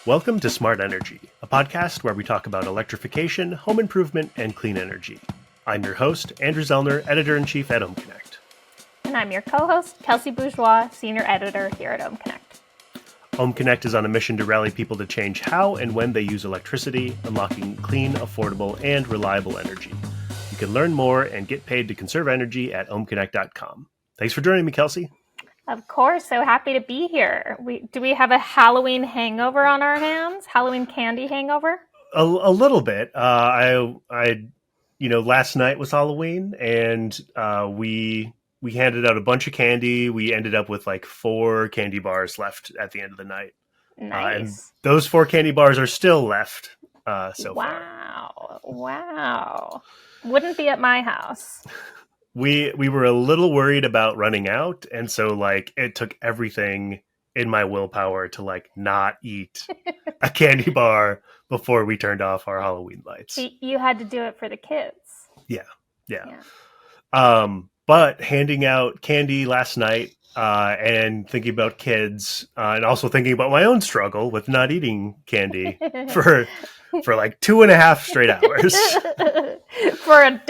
Welcome to Smart Energy, a podcast where we talk about electrification, home improvement, and clean energy. I'm your host, Andrew Zellner, Editor-in-Chief at OhmConnect. And I'm your co-host, Kelsey Bourgeois, Senior Editor here at OhmConnect. OhmConnect is on a mission to rally people to change how and when they use electricity, unlocking clean, affordable, and reliable energy. You can learn more and get paid to conserve energy at ohmconnect.com. Thanks for joining me, Kelsey. Of course, so happy to be here. Do we have a Halloween hangover on our hands? Halloween candy hangover? A little bit. Last night was Halloween, and we handed out a bunch of candy. We ended up with like 4 candy bars left at the end of the night. Nice. And those 4 candy bars are still left so far. Wow. Wouldn't be at my house. We were a little worried about running out, and so like it took everything in my willpower to like not eat a candy bar before we turned off our Halloween lights. You had to do it for the kids. Yeah. But handing out candy last night and thinking about kids and also thinking about my own struggle with not eating candy for like 2.5 straight hours. For a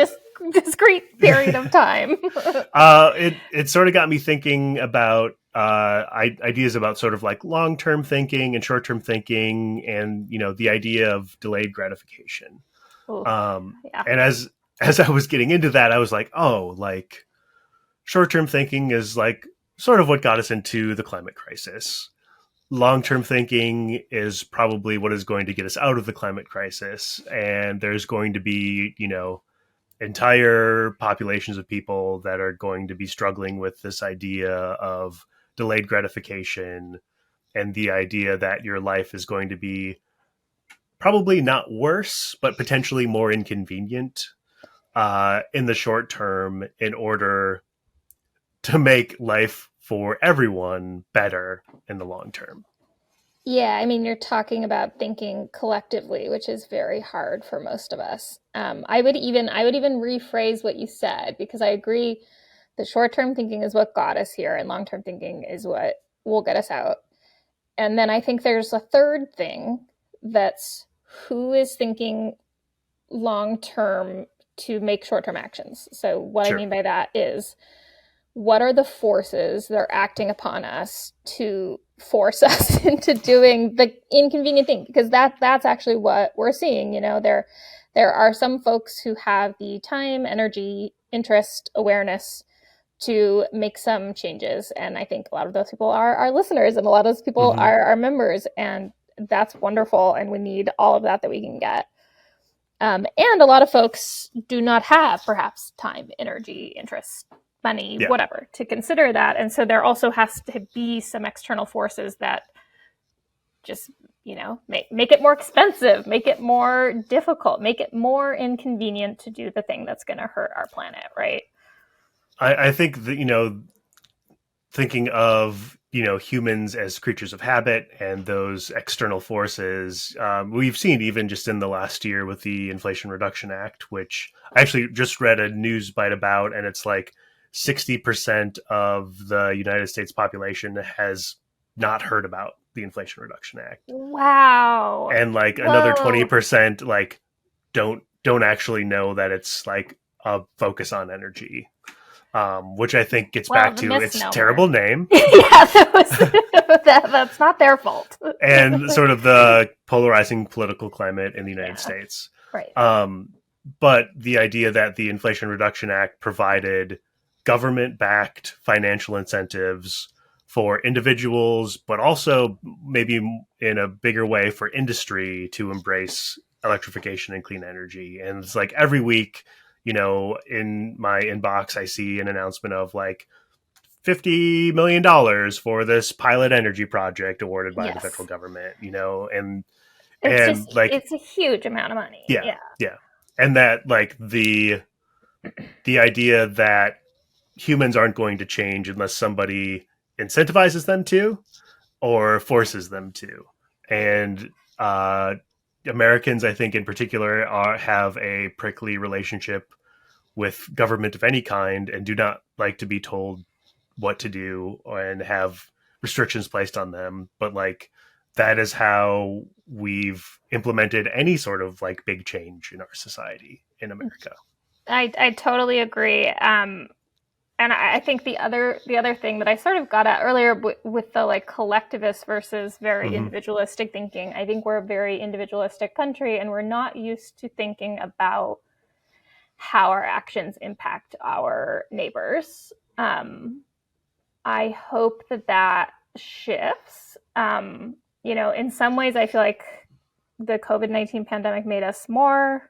discrete period of time. It sort of got me thinking about ideas about sort of like long-term thinking and short-term thinking, and the idea of delayed gratification. And as I was getting into that, I was like, oh, like short-term thinking is like sort of what got us into the climate crisis. Long-term thinking is probably what is going to get us out of the climate crisis, and there's going to be entire populations of people that are going to be struggling with this idea of delayed gratification and the idea that your life is going to be probably not worse, but potentially more inconvenient in the short term in order to make life for everyone better in the long term. Yeah, I mean, you're talking about thinking collectively, which is very hard for most of us. I would even rephrase what you said, because I agree that short-term thinking is what got us here and long-term thinking is what will get us out. And then I think there's a third thing, that's who is thinking long-term to make short-term actions. So what Sure. I mean by that is, what are the forces that are acting upon us to force us into doing the inconvenient thing? Because that's actually what we're seeing. There are some folks who have the time, energy, interest, awareness to make some changes. And I think a lot of those people are our listeners, and a lot of those people are our members. And that's wonderful. And we need all of that we can get. And a lot of folks do not have perhaps time, energy, interest, money, whatever, to consider that. And so there also has to be some external forces that just, make it more expensive, make it more difficult, make it more inconvenient to do the thing that's going to hurt our planet, right? I think that, thinking of, humans as creatures of habit and those external forces, we've seen even just in the last year with the Inflation Reduction Act, which I actually just read a news bite about, and it's like 60% of the United States population has not heard about the Inflation Reduction Act. Wow. And like another 20% like don't actually know that it's like a focus on energy. Which I think gets back to its terrible name. Yeah, that's not their fault. And sort of the polarizing political climate in the United States. Right. But the idea that the Inflation Reduction Act provided government-backed financial incentives for individuals, but also maybe in a bigger way for industry to embrace electrification and clean energy. And it's like every week, in my inbox, I see an announcement of like $50 million for this pilot energy project awarded by the federal government, and it's a huge amount of money. Yeah. And that like the idea that humans aren't going to change unless somebody incentivizes them to or forces them to. And Americans, I think in particular, have a prickly relationship with government of any kind and do not like to be told what to do and have restrictions placed on them. But like that is how we've implemented any sort of like big change in our society in America. I totally agree. And I think the other thing that I sort of got at earlier with the like collectivist versus very Hmm. individualistic thinking, I think we're a very individualistic country, and we're not used to thinking about how our actions impact our neighbors. I hope that that shifts. In some ways, I feel like the COVID-19 pandemic made us more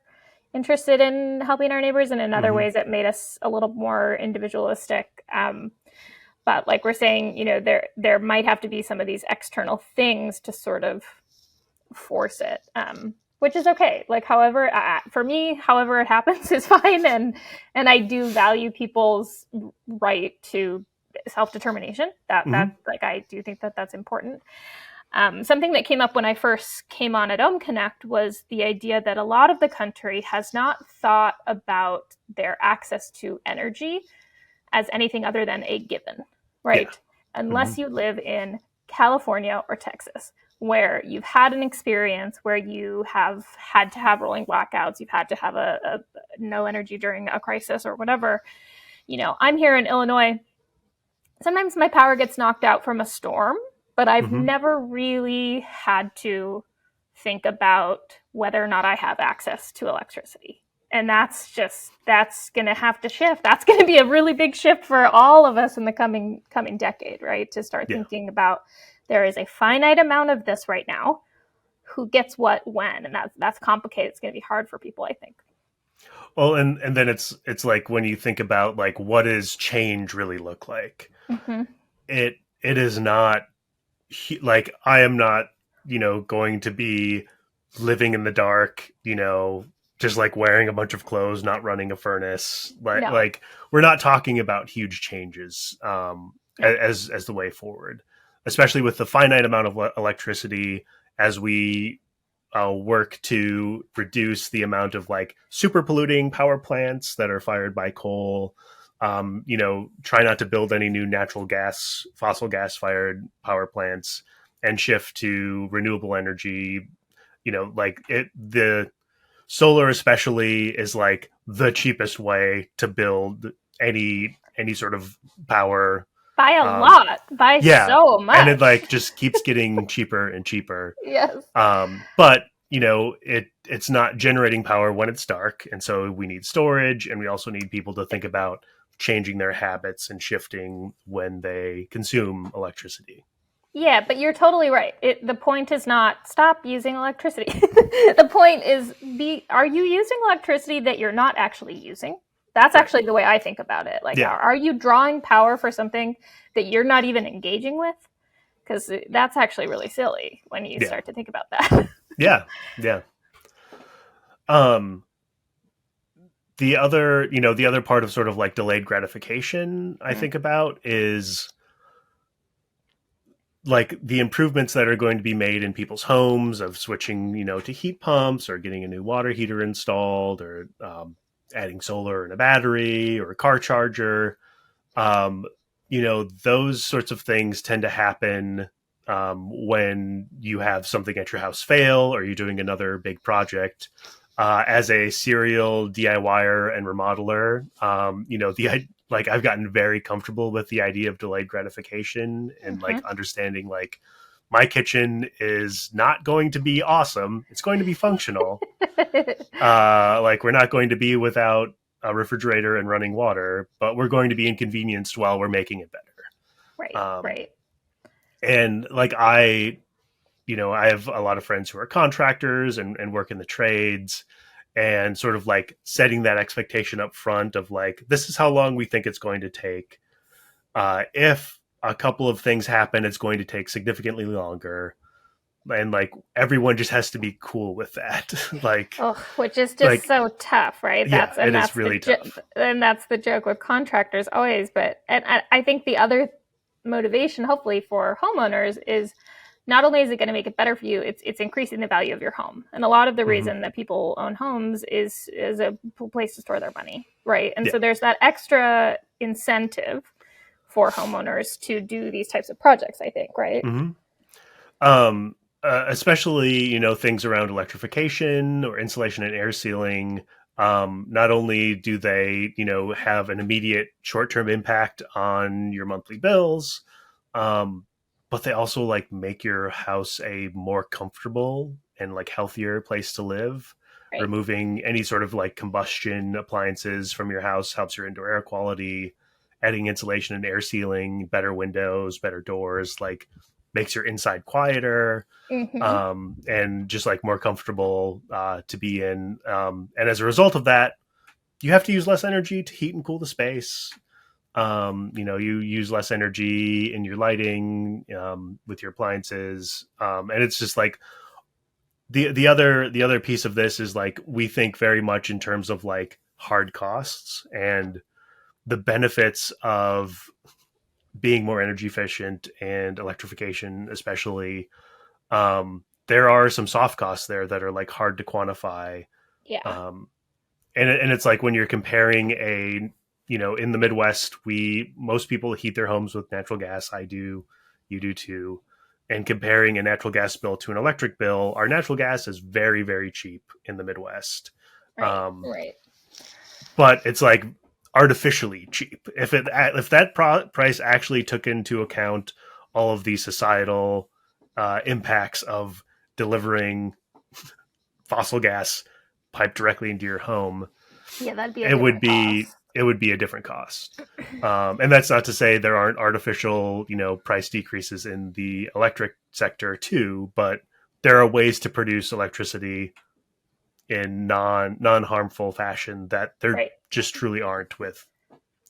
interested in helping our neighbors, and in other Hmm. ways, it made us a little more individualistic. But like we're saying, there might have to be some of these external things to sort of force it, which is okay. Like, however, for me, however it happens is fine, and I do value people's right to self determination. That Hmm. like I do think that that's important. Something that came up when I first came on at Ohm Connect was the idea that a lot of the country has not thought about their access to energy as anything other than a given, Yeah. right? Hmm. Unless you live in California or Texas, where you've had an experience where you have had to have rolling blackouts, you've had to have a no energy during a crisis or whatever. I'm here in Illinois. Sometimes my power gets knocked out from a storm, but I've Hmm. never really had to think about whether or not I have access to electricity. And that's going to have to shift. That's going to be a really big shift for all of us in the coming decade, right? To start Yeah. thinking about there is a finite amount of this right now. Who gets what when, and that's complicated. It's going to be hard for people, I think. Well, and then it's like when you think about like what does change really look like? Mm-hmm. It is not like I am not, going to be living in the dark, just like wearing a bunch of clothes, not running a furnace. Like No, we're not talking about huge changes no. as the way forward, especially with the finite amount of electricity as we work to reduce the amount of like super polluting power plants that are fired by coal. Try not to build any new fossil gas fired power plants, and shift to renewable energy. The solar especially is like the cheapest way to build any sort of power. By a Um, lot, by yeah, so and it much. like just keeps getting cheaper and cheaper. Yes. But it's not generating power when it's dark, and so we need storage, and we also need people to think about changing their habits and shifting when they consume electricity. Yeah, but you're totally right. The point is not stop using electricity. The point is are you using electricity that you're not actually using? That's Right. actually the way I think about it. Like, Yeah. are you drawing power for something that you're not even engaging with? Because that's actually really silly when you Yeah. start to think about that. Yeah. Yeah. Um, the other part of sort of like delayed gratification I think about is like the improvements that are going to be made in people's homes of switching, to heat pumps or getting a new water heater installed or adding solar and a battery or a car charger. Um, those sorts of things tend to happen when you have something at your house fail or you're doing another big project. As a serial DIYer and remodeler, like I've gotten very comfortable with the idea of delayed gratification and like Mm-hmm. understanding like my kitchen is not going to be awesome. It's going to be functional. Like we're not going to be without a refrigerator and running water, but we're going to be inconvenienced while we're making it better. Right, Um, right. and like I have a lot of friends who are contractors and work in the trades, and sort of like setting that expectation up front of like, this is how long we think it's going to take. If a couple of things happen, it's going to take significantly longer. And like everyone just has to be cool with that. Oh, which is just like, so tough, right? yeah, That's it and is that's the really jo- tough. and that's the joke with contractors always. But and I think the other motivation, hopefully, for homeowners is not only is it going to make it better for you, it's increasing the value of your home. And a lot of the Hmm. reason that people own homes is a place to store their money, right? And Yeah. so there's that extra incentive for homeowners to do these types of projects. I think, right? Hmm. especially things around electrification or insulation and air sealing. Not only do they have an immediate short-term impact on your monthly bills, um, but they also like make your house a more comfortable and like healthier place to live. Right. Removing any sort of like combustion appliances from your house helps your indoor air quality. Adding insulation and air sealing, better windows, better doors, like makes your inside quieter, Mm-hmm. and just like more comfortable to be in. And as a result of that, you have to use less energy to heat and cool the space. You use less energy in your lighting, with your appliances, and it's just like the other piece of this is like we think very much in terms of like hard costs and the benefits of being more energy efficient and electrification, especially. There are some soft costs there that are like hard to quantify. Yeah. Um, and it's like when you're comparing in the Midwest, most people heat their homes with natural gas. I do, you do too. And comparing a natural gas bill to an electric bill, our natural gas is very, very cheap in the Midwest. Right. Um, Right. but it's like artificially cheap. If that price actually took into account all of the societal impacts of delivering fossil gas piped directly into your home, Yeah, that'd be a it would different be cost. it would be a different cost. And that's not to say there aren't artificial, price decreases in the electric sector too, but there are ways to produce electricity in non harmful fashion that there Right. just truly aren't with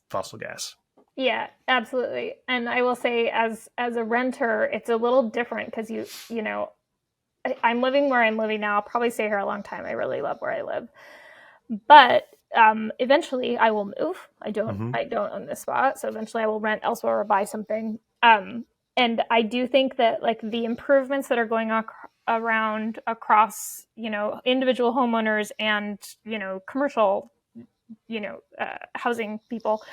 fossil gas. Yeah, absolutely. And I will say, as a renter, it's a little different because I'm living where I'm living now. I'll probably stay here a long time. I really love where I live, but eventually I will move. Mm-hmm. I don't own this spot, so eventually I will rent elsewhere or buy something. And I do think that like the improvements that are going on around across individual homeowners and commercial housing people,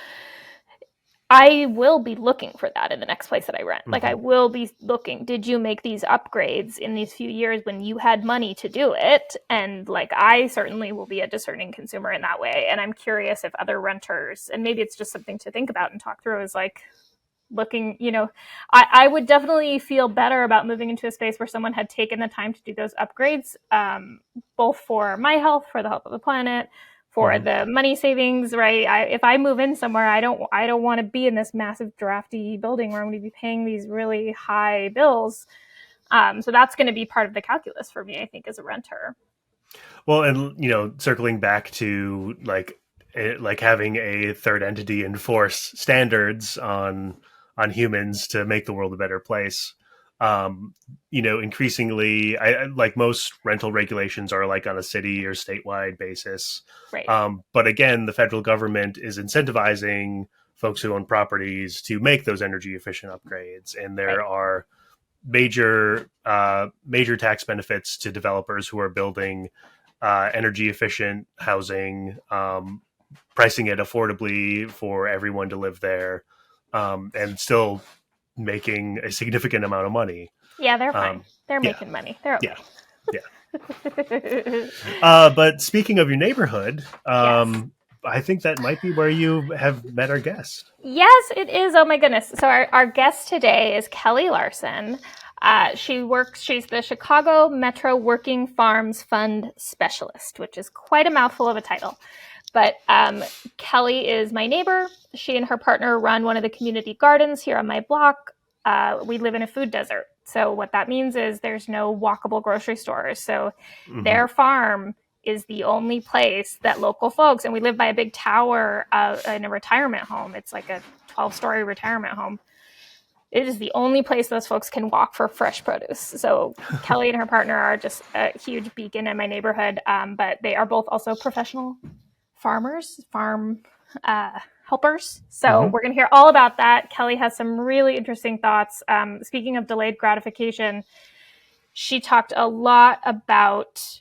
I will be looking for that in the next place that I rent. Like, Mm-hmm. I will be looking, did you make these upgrades in these few years when you had money to do it? And like, I certainly will be a discerning consumer in that way. And I'm curious if other renters, and maybe it's just something to think about and talk through, is like looking, I would definitely feel better about moving into a space where someone had taken the time to do those upgrades, both for my health, for the health of the planet, for Mm-hmm. the money savings, right? If I move in somewhere, I don't want to be in this massive drafty building where I'm going to be paying these really high bills. So that's going to be part of the calculus for me, I think, as a renter. Well, and circling back to like having a third entity enforce standards on humans to make the world a better place. Increasingly, like most rental regulations are like on a city or statewide basis. Right. But again, the federal government is incentivizing folks who own properties to make those energy efficient upgrades, and Right. there are major tax benefits to developers who are building energy efficient housing, pricing it affordably for everyone to live there, and still making a significant amount of money. Yeah, they're fine. Um, They're yeah, making money. They're yeah, yeah. okay. But speaking of your neighborhood, Yes. I think that might be where you have met our guest. Yes, it is. Oh my goodness. So our guest today is Kelly Larson. She's the Chicago Metro Working Farms Fund Specialist, which is quite a mouthful of a title. But Kelly is my neighbor. She and her partner run one of the community gardens here on my block. We live in a food desert. So what that means is there's no walkable grocery stores. So Mm-hmm. their farm is the only place that local folks, and we live by a big tower in a retirement home. It's like a 12-story retirement home. It is the only place those folks can walk for fresh produce. So Kelly and her partner are just a huge beacon in my neighborhood, but they are both also professional farmers, farm helpers. So Mm-hmm. we're going to hear all about that. Kelly has some really interesting thoughts. Speaking of delayed gratification, she talked a lot about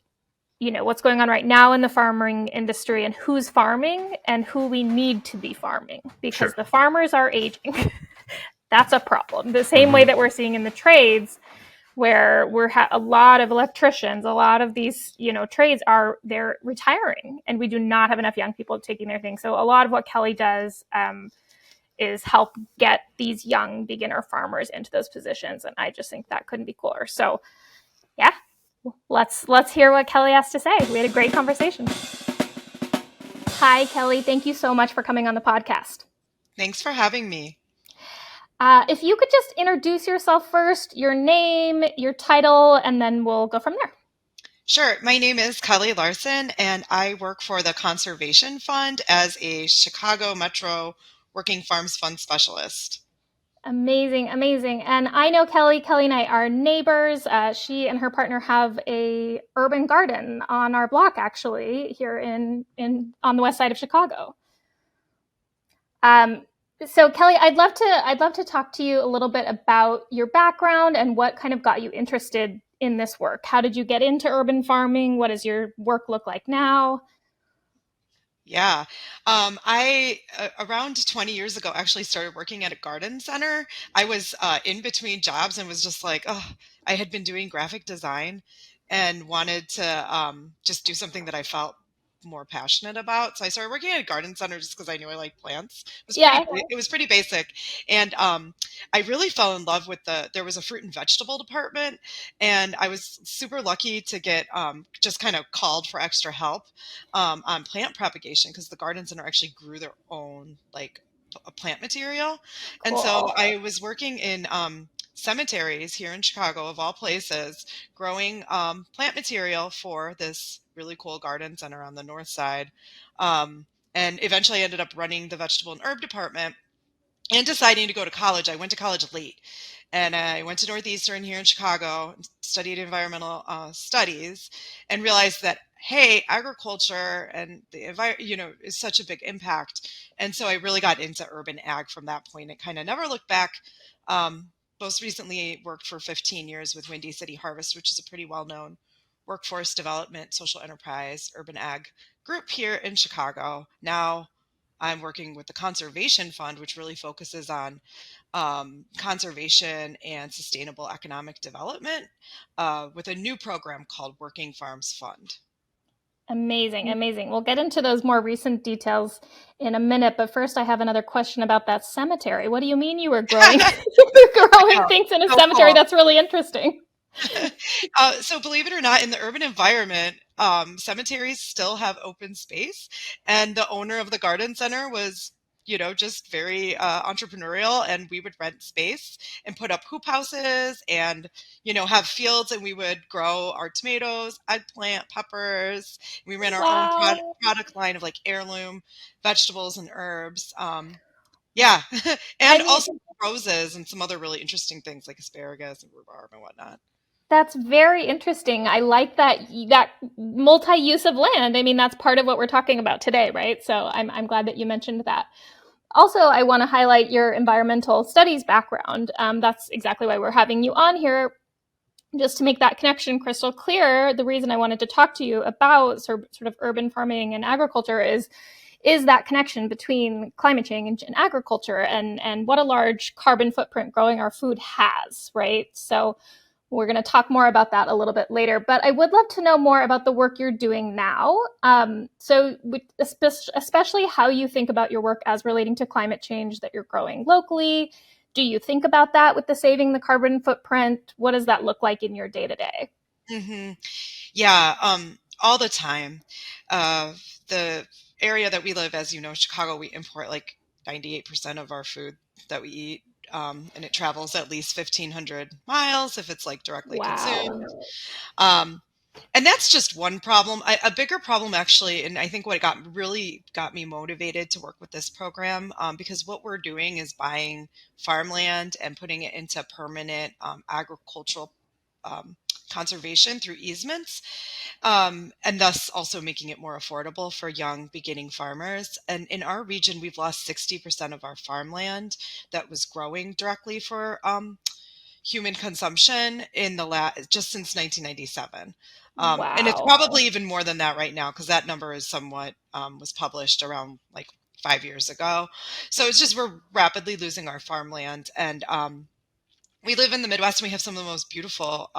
what's going on right now in the farming industry and who's farming and who we need to be farming, because Sure. the farmers are aging. That's a problem. The same way Mm-hmm. that we're seeing in the trades, where a lot of electricians, a lot of these, trades they're retiring, and we do not have enough young people taking their thing. So a lot of what Kelly does is help get these young beginner farmers into those positions, and I just think that couldn't be cooler. So yeah, let's hear what Kelly has to say. We had a great conversation. Hi, Kelly. Thank you so much for coming on the podcast. Thanks for having me. If you could just introduce yourself first, your name, your title, and then we'll go from there. Sure. My name is Kelly Larson, and I work for the Conservation Fund as a Chicago Metro Working Farms Fund Specialist. Amazing, amazing. And I know Kelly. Kelly and I are neighbors. She and her partner have a urban garden on our block, actually, here in on the west side of Chicago. So Kelly, I'd love to talk to you a little bit about your background and what kind of got you interested in this work. How did you get into urban farming? What does your work look like now? Yeah. I, around 20 years ago, actually started working at a garden center. I was in between jobs and was just like, oh, I had been doing graphic design and wanted to just do something that I felt more passionate about. So I started working at a garden center just because I knew I liked plants. Yeah. It was pretty basic. And I really fell in love with there was a fruit and vegetable department, and I was super lucky to get just kind of called for extra help on plant propagation because the garden center actually grew their own plant material. And so Cool. I was working in cemeteries here in Chicago, of all places, growing plant material for this really cool garden center on the north side. Um, and eventually I ended up running the vegetable and herb department and deciding to go to college. I went to college late, and I went to Northeastern here in Chicago, studied environmental studies, and realized that, hey, agriculture and the environment, is such a big impact. And so I really got into urban ag from that point. It kind of never looked back. Most recently worked for 15 years with Windy City Harvest, which is a pretty well-known workforce development, social enterprise, urban ag group here in Chicago. Now I'm working with the Conservation Fund, which really focuses on conservation and sustainable economic development with a new program called Working Farms Fund. Amazing, amazing. We'll get into those more recent details in a minute, but first I have another question about that cemetery. What do you mean you were growing growing Oh, things in a so cemetery? cool. That's really interesting. So believe it or not, in the urban environment, cemeteries still have open space, and the owner of the garden center was, just very entrepreneurial, and we would rent space and put up hoop houses and, have fields, and we would grow our tomatoes, eggplant, peppers. We ran our own Wow. product line of like heirloom vegetables and herbs. Yeah, I and mean, also roses and some other really interesting things like asparagus and rhubarb and whatnot. that's very interesting. I like that multi-use of land. I mean, that's part of what we're talking about today, right? So I'm glad that you mentioned that. Also, I want to highlight your environmental studies background. That's exactly why we're having you on here. Just to make that connection crystal clear, the reason I wanted to talk to you about sort of urban farming and agriculture is that connection between climate change and agriculture, and what a large carbon footprint growing our food has, right? So we're going to talk more about that a little bit later, but I would love to know more about the work you're doing now. Especially how you think about your work as relating to climate change that you're growing locally. Do you think about that with the saving the carbon footprint? What does that look like in your day to day? hmm Yeah, all the time. Uh, the area that we live, as you know, Chicago, we import like 98% of our food that we eat, and it travels at least 1,500 miles if it's like directly Wow. consumed. Um, and that's just one problem. A bigger problem, actually, and I think what really got me motivated to work with this program, because what we're doing is buying farmland and putting it into permanent agricultural um, conservation through easements, and thus also making it more affordable for young beginning farmers. And in our region, we've lost 60% of our farmland that was growing directly for human consumption just since 1997. And it's Wow. probably even more than that right now because that number is somewhat was published around like 5 years ago. So it's just we're rapidly losing our farmland, and we live in the Midwest and we have some of the most beautiful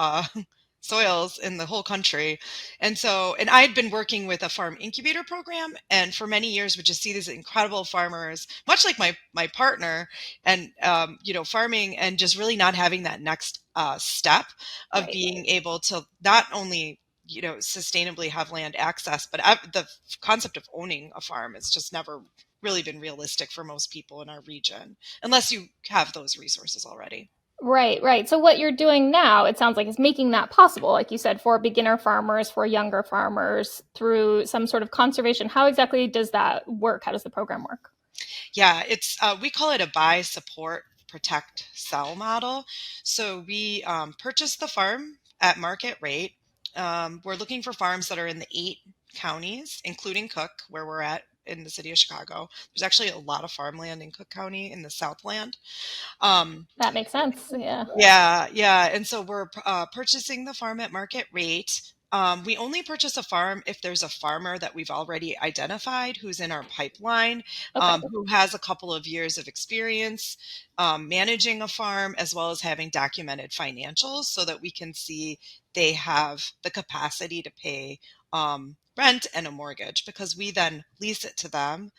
soils in the whole country. And so, and I had been working with a farm incubator program, and for many years would just see these incredible farmers, much like my partner, and farming and just really not having that next step of Right. being able to not only sustainably have land access, but the concept of owning a farm has just never really been realistic for most people in our region, unless you have those resources already. Right, right. So what you're doing now, it sounds like, is making that possible, like you said, for beginner farmers, for younger farmers, through some sort of conservation. How exactly does that work? How does the program work? Yeah, it's we call it a buy, support, protect, sell model. So we purchase the farm at market rate. We're looking for farms that are in the 8 counties, including Cook, where we're at in the city of Chicago. There's actually a lot of farmland in Cook County in the Southland. Um, That makes sense. Yeah. yeah. And so we're purchasing the farm at market rate. We only purchase a farm if there's a farmer that we've already identified who's in our pipeline, Okay. who has a couple of years of experience managing a farm, as well as having documented financials so that we can see they have the capacity to pay rent and a mortgage, because we then lease it to them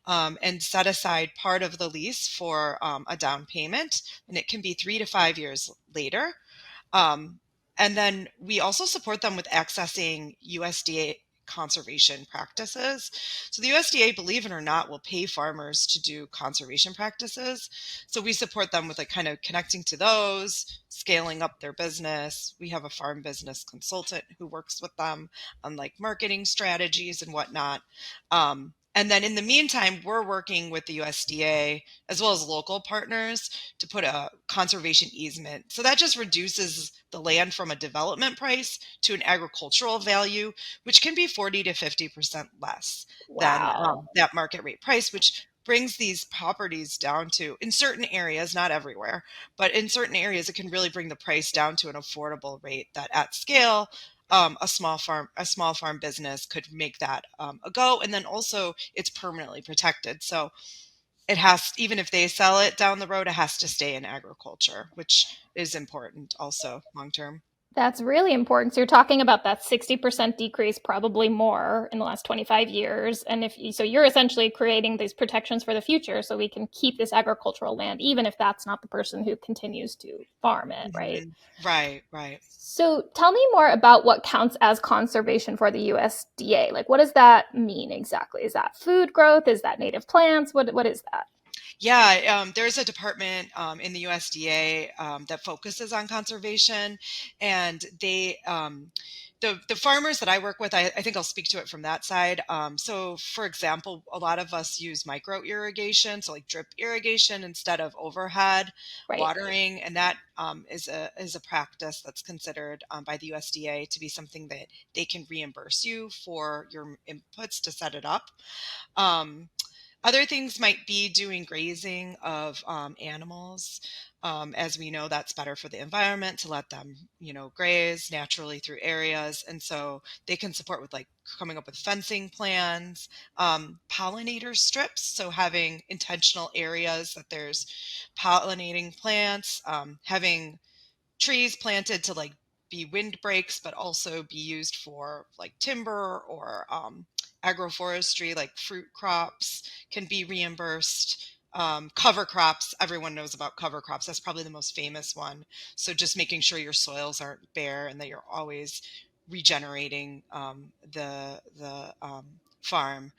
and set aside part of the lease for a down payment, and it can be 3 to 5 years later. Um, and then we also support them with accessing USDA conservation practices. So the USDA, believe it or not, will pay farmers to do conservation practices. So we support them with like kind of connecting to those, scaling up their business. We have a farm business consultant who works with them on like marketing strategies and whatnot. And then in the meantime, we're working with the USDA as well as local partners to put a conservation easement. So that just reduces the land from a development price to an agricultural value, which can be 40 to 50% less than Wow. that market rate price, which brings these properties down to, in certain areas, not everywhere, but in certain areas, it can really bring the price down to an affordable rate that at scale, a small farm business could make that a go. And then also it's permanently protected. So it has, even if they sell it down the road, it has to stay in agriculture, which is important also long term. That's really important. So you're talking about that 60% decrease, probably more in the last 25 years. And so you're essentially creating these protections for the future so we can keep this agricultural land, even if that's not the person who continues to farm it, right? Right, right. So tell me more about what counts as conservation for the USDA. Like, what does that mean exactly? Is that food growth? Is that native plants? What is that? Yeah, there's a department in the USDA that focuses on conservation, and the farmers that I work with, I think I'll speak to it from that side. So, for example, a lot of us use micro irrigation, so like drip irrigation instead of overhead Right. watering, and that is a practice that's considered by the USDA to be something that they can reimburse you for your inputs to set it up. Um, Other things might be doing grazing of animals. As we know, that's better for the environment to let them, graze naturally through areas. And so they can support with like coming up with fencing plans, pollinator strips. So having intentional areas that there's pollinating plants, having trees planted to like be windbreaks, but also be used for like timber or agroforestry, like fruit crops can be reimbursed. Cover crops, everyone knows about cover crops. That's probably the most famous one. So just making sure your soils aren't bare and that you're always regenerating the farm.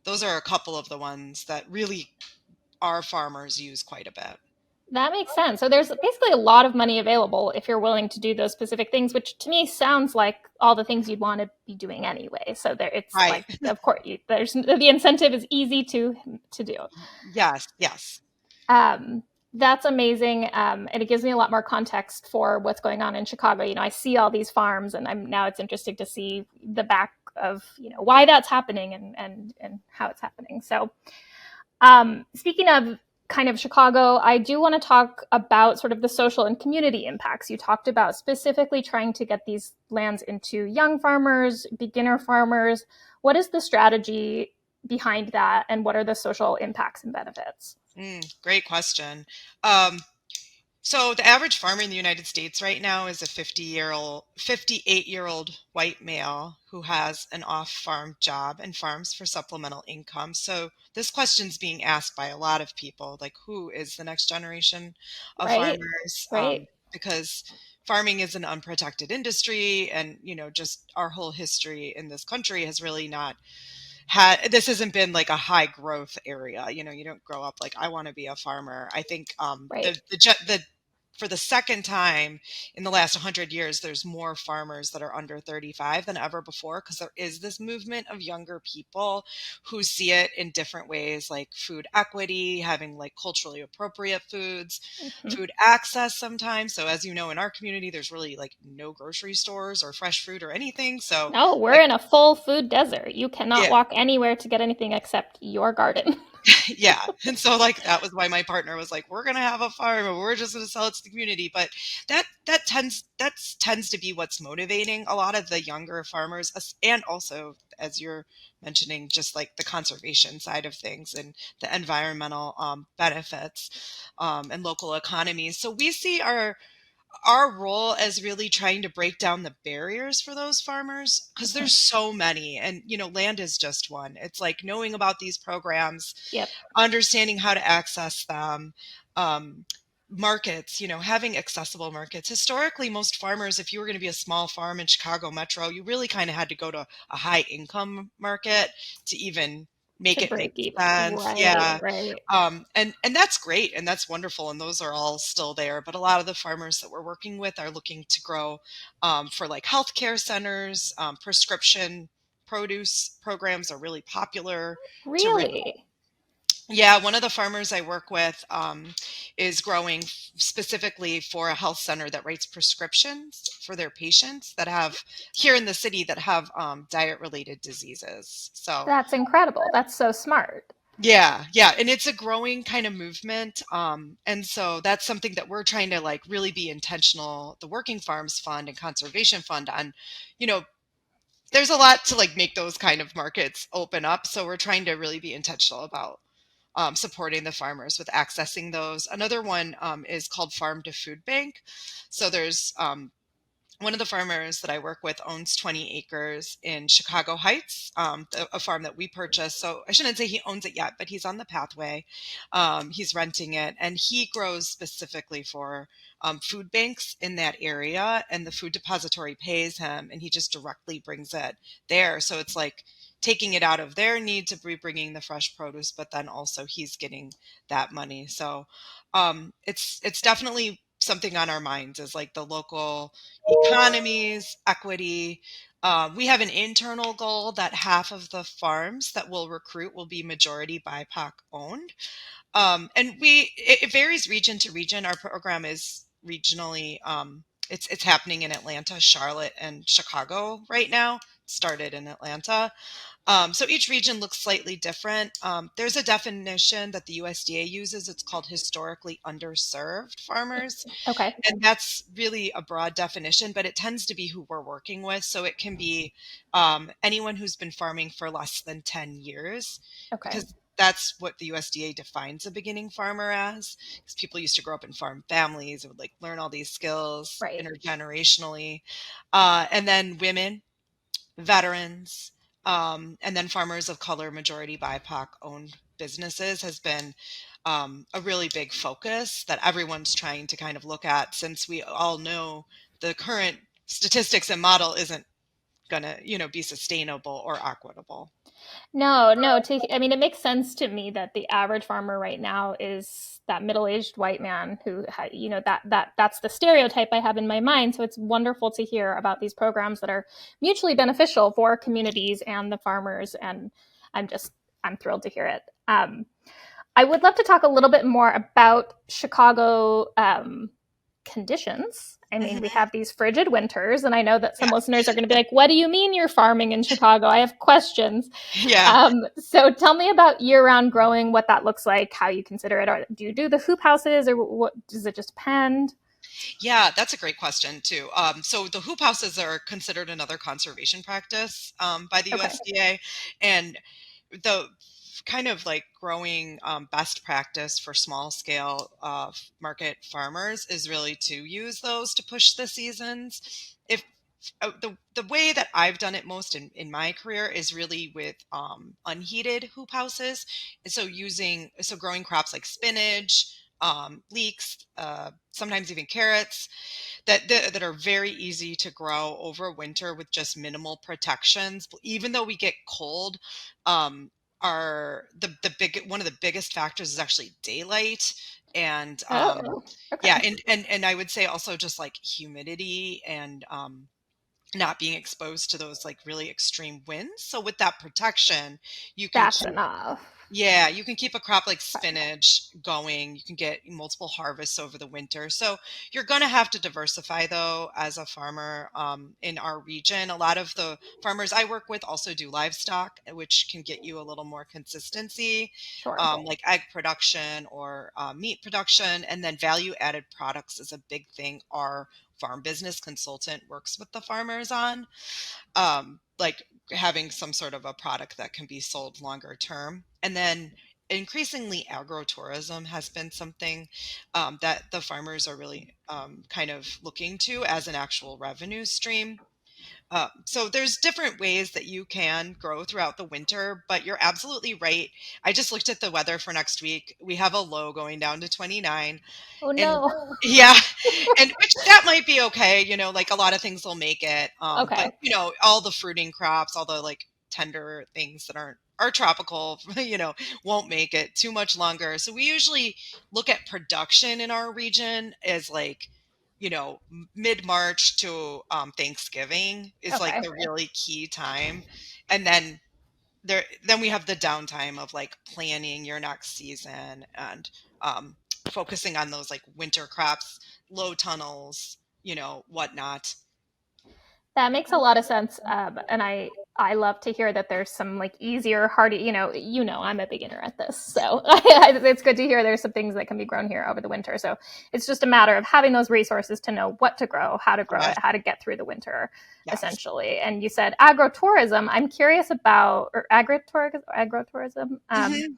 Those are a couple of the ones that really our farmers use quite a bit. That makes sense. So there's basically a lot of money available if you're willing to do those specific things, which to me sounds like all the things you'd want to be doing anyway. So there, it's Right. like, of course, there's the incentive is easy to do. Yes, yes. Um, that's amazing, and it gives me a lot more context for what's going on in Chicago. I see all these farms, and it's interesting to see the back of why that's happening and how it's happening. So, speaking of kind of Chicago, I do want to talk about sort of the social and community impacts. You talked about specifically trying to get these lands into young farmers, beginner farmers. What is the strategy behind that, and what are the social impacts and benefits? Great question. Um, So the average farmer in the United States right now is a 58-year-old white male who has an off-farm job and farms for supplemental income. So this question's being asked by a lot of people, like who is the next generation of Right. farmers? Right. Because farming is an unprotected industry, and just our whole history in this country has really not had this hasn't been like a high growth area. You don't grow up like I want to be a farmer. I think Right. the for the second time in the last 100 years, there's more farmers that are under 35 than ever before, because there is this movement of younger people who see it in different ways, like food equity, having like culturally appropriate foods, Hmm. food access sometimes. So as you know, in our community, there's really like no grocery stores or fresh fruit or anything. So No, we're like, in a full food desert. You cannot yeah, walk anywhere to get anything except your garden. yeah. And so like that was why my partner was like, we're gonna have a farm and we're just gonna sell it to the community. But that tends to be what's motivating a lot of the younger farmers, and also, as you're mentioning, just like the conservation side of things and the environmental benefits and local economies. So we see our role as really trying to break down the barriers for those farmers, because Mhm. there's so many, and land is just one. It's like knowing about these programs, Yep. understanding how to access them, um, markets, having accessible markets. Historically, most farmers, if you were going to be a small farm in Chicago Metro, you really kind of had to go to a high income market to even make To it make break even. sense. Right. Yeah. Right. And that's great and that's wonderful, and those are all still there. But a lot of the farmers that we're working with are looking to grow for like healthcare centers, prescription produce programs are really popular to Really? yeah, one of the farmers I work with is growing specifically for a health center that writes prescriptions for their patients that have here in the city that have diet related diseases. So That's incredible. That's so smart. yeah, yeah, and it's a growing kind of movement, and so that's something that we're trying to like really be intentional. The Working Farms Fund and Conservation Fund on, you know, there's a lot to like make those kind of markets open up. So we're trying to really be intentional about supporting the farmers with accessing those. Another one is called Farm to Food Bank. So there's one of the farmers that I work with owns 20 acres in Chicago Heights, a farm that we purchased. So I shouldn't say he owns it yet, but he's on the pathway. He's renting it, and he grows specifically for food banks in that area. And the food depository pays him, and he just directly brings it there. So it's like taking it out of their need to be bringing the fresh produce, but then also he's getting that money. So it's definitely something on our minds as like the local economies, equity. We have an internal goal that half of the farms that we'll recruit will be majority BIPOC owned. And it varies region to region. Our program is regionally, it's happening in Atlanta, Charlotte, and Chicago right now. Started in Atlanta. So each region looks slightly different. There's a definition that the USDA uses. It's called historically underserved farmers. Okay. And that's really a broad definition, but it tends to be who we're working with. So it can be anyone who's been farming for less than 10 years, Okay. because that's what the USDA defines a beginning farmer as. Because people used to grow up in farm families and would like learn all these skills Right. intergenerationally. And then women, veterans, and then farmers of color, majority BIPOC owned businesses has been a really big focus that everyone's trying to kind of look at, since we all know the current statistics and model isn't going to, be sustainable or equitable. No, no. I mean, it makes sense to me that the average farmer right now is that middle-aged white man who, that's the stereotype I have in my mind. So it's wonderful to hear about these programs that are mutually beneficial for communities and the farmers. And I'm just, I'm thrilled to hear it. I would love to talk a little bit more about Chicago conditions. I mean, we Hmm. have these frigid winters, and I know that some Yes. listeners are going to be like, "What do you mean you're farming in Chicago?" I have questions. Yeah. So tell me about year-round growing, what that looks like, how you consider it. Or do you do the hoop houses, or what? Does it just depend? Yeah, that's a great question too. So the hoop houses are considered another conservation practice by the Okay. USDA, and the kind of like growing best practice for small scale market farmers is really to use those to push the seasons. If the way that I've done it most in my career is really with unheated hoop houses. And so growing crops like spinach, leeks, sometimes even carrots that are very easy to grow over winter with just minimal protections. Even though we get cold, um, are the big one of the biggest factors is actually daylight and Oh, yeah, okay. and I would say also just like humidity and not being exposed to those like really extreme winds. So with that protection, you can That's keep enough. yeah, you can keep a crop like Okay. spinach going. You can get multiple harvests over the winter. So you're going to have to diversify though as a farmer in our region. A lot of the farmers I work with also do livestock, which can get you a little more consistency, Sure. like egg production or meat production. And then value added products is a big thing. Our farm business consultant works with the farmers on like having some sort of a product that can be sold longer term. And then increasingly, agrotourism has been something that the farmers are really kind of looking to as an actual revenue stream. So there's different ways that you can grow throughout the winter, but you're absolutely right. I just looked at the weather for next week. We have a low going down to 29, Oh and no. yeah, and which that might be okay, like a lot of things will make it. But Okay. all the fruiting crops, all the like tender things that are tropical, won't make it too much longer. So we usually look at production in our region as like, mid March to Thanksgiving is like Okay. the really key time, and then we have the downtime of like planning your next season and focusing on those like winter crops, low tunnels, whatnot. That makes a lot of sense, and I love to hear that there's some like easier, hardy. I'm a beginner at this, so it's good to hear there's some things that can be grown here over the winter. So it's just a matter of having those resources to know what to grow, how to grow it, Yes, how to get through the winter, yes. essentially. And you said agrotourism. I'm curious about or agrotourism. Hmm.